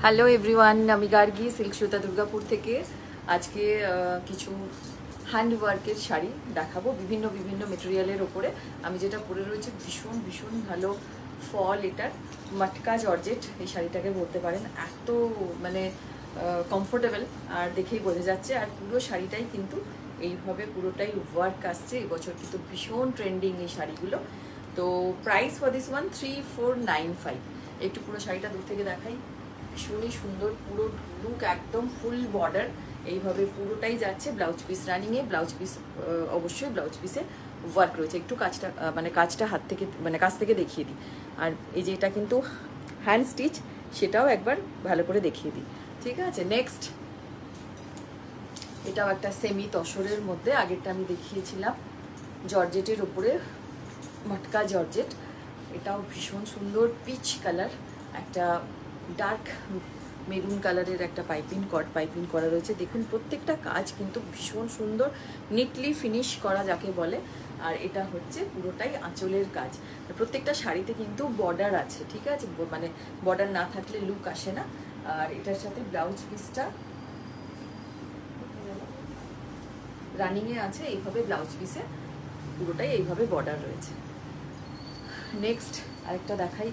Hello everyone, আমি Gargi silk সুতা দুর্গাপুর থেকে। আজকে কিছু হ্যান্ডওয়ার্কের শাড়ি দেখাবো বিভিন্ন বিভিন্ন মেটেরিয়ালের ওপরে। আমি যেটা পরে রয়েছে ভীষণ ভীষণ ভালো ফল, এটার মাটকা জর্জেট এই শাড়িটাকে বলতে পারেন। এত মানে কমফোর্টেবল আর দেখেই বোঝা যাচ্ছে। আর পুরো শাড়িটাই কিন্তু এইভাবে পুরোটাই ওয়ার্ক আসছে। এবছর কিন্তু ভীষণ ট্রেন্ডিং এই শাড়িগুলো। তো প্রাইস ফর দিস ওয়ান 3495। একটু পুরো শাড়িটা দূর থেকে দেখাই। ভীষণই সুন্দর, পুরো লুক একদম ফুল বর্ডার এইভাবে পুরোটাই যাচ্ছে। ব্লাউজ পিস রানিংয়ে, ব্লাউজ পিস অবশ্যই ব্লাউজ পিসে ওয়ার্ক রয়েছে। একটু কাজটা কাজটা হাত থেকে কাছ থেকে দেখিয়ে দিই। আর এই যে এটা কিন্তু হ্যান্ড স্টিচ, সেটাও একবার ভালো করে দেখিয়ে দিই, ঠিক আছে। নেক্সট, এটাও একটা সেমি তসরের মধ্যে, আগেরটা আমি দেখিয়েছিলাম জর্জেটের ওপরে, মটকা জর্জেট। এটাও ভীষণ সুন্দর পিচ কালার, একটা ডার্ক মেরুন কালারের একটা পাইপিং করা রয়েছে। দেখুন প্রত্যেকটা কাজ কিন্তু ভীষণ সুন্দর, নিটলি ফিনিশ করা যাকে বলে। আর এটা হচ্ছে পুরোটাই আঁচলের কাজ। প্রত্যেকটা শাড়িতে কিন্তু বর্ডার আছে, ঠিক আছে, মানে বর্ডার না থাকলে লুক আসে না। আর এটার সাথে ব্লাউজ পিসটা রানিংয়ে আছে এইভাবে, ব্লাউজ পিসে পুরোটাই এইভাবে বর্ডার রয়েছে। নেক্সট আরেকটা দেখাই,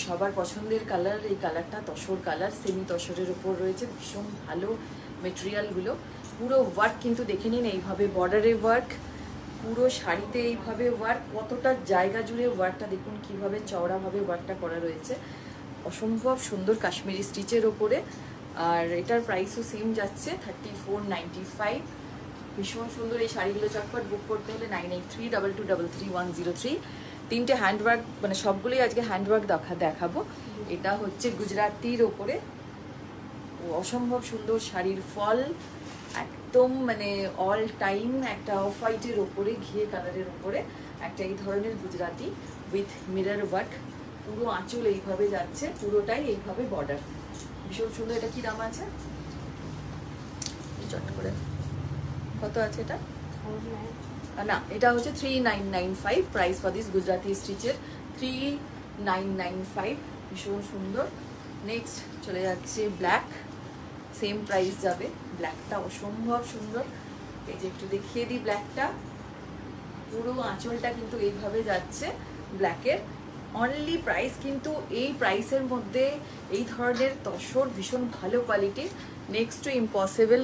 সবার পছন্দের কালার, এই কালারটা তসর কালার, সেমি তসরের ওপর রয়েছে। ভীষণ ভালো মেটেরিয়ালগুলো, পুরো ওয়ার্ক কিন্তু দেখে নিন এইভাবে বর্ডারে ওয়ার্ক, পুরো শাড়িতে এইভাবে ওয়ার্ক, কতটা জায়গা জুড়ে ওয়ার্কটা দেখুন কিভাবে চওড়াভাবে ওয়ার্কটা করা রয়েছে। অসম্ভব সুন্দর কাশ্মীরি স্টিচের ওপরে। আর এটার প্রাইসও সেম যাচ্ছে 3495। ভীষণ সুন্দর এই শাড়িগুলো চটপট বুক করতে হলে 9832233103। তিনটে হ্যান্ডওয়ার্ক, মানে সবগুলোই আজকে হ্যান্ডওয়ার্ক দেখাবো। এটা হচ্ছে গুজরাটির ওপরে অসম্ভব সুন্দর শাড়ির ফল, একদম মানে অল টাইম একটা অফ হোয়াইটের ওপরে, ঘিয়ে কালারের ওপরে একটা এই ধরনের গুজরাটি উইথ মিরর ওয়ার্ক। পুরো আঁচল এইভাবে যাচ্ছে, পুরোটাই এইভাবে বর্ডার, ভীষণ সুন্দর। এটা কি দাম আছে চট করে, কত আছে এটা? না, এটা হচ্ছে 3995। প্রাইস ফর দিস গুজরাটি স্টিচের 3995, ভীষণ সুন্দর। নেক্সট চলে যাচ্ছে ব্ল্যাক, সেম প্রাইস যাবে। ব্ল্যাকটা অসম্ভব সুন্দর, এই যে একটু দেখিয়ে দিই ব্ল্যাকটা। পুরো আঁচলটা কিন্তু এইভাবে যাচ্ছে ব্ল্যাকের। অনলি প্রাইস কিন্তু এই প্রাইসের মধ্যে এই ধরনের তসর ভীষণ ভালো কোয়ালিটির, নেক্সট টু ইম্পসিবল।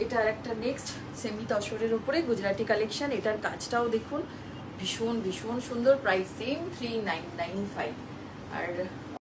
এটা আর একটা নেক্সট সেমি তসরের উপরে গুজরাটি কালেকশন। এটার কাজটাও দেখুন ভীষণ ভীষণ সুন্দর। Price same 3995। আর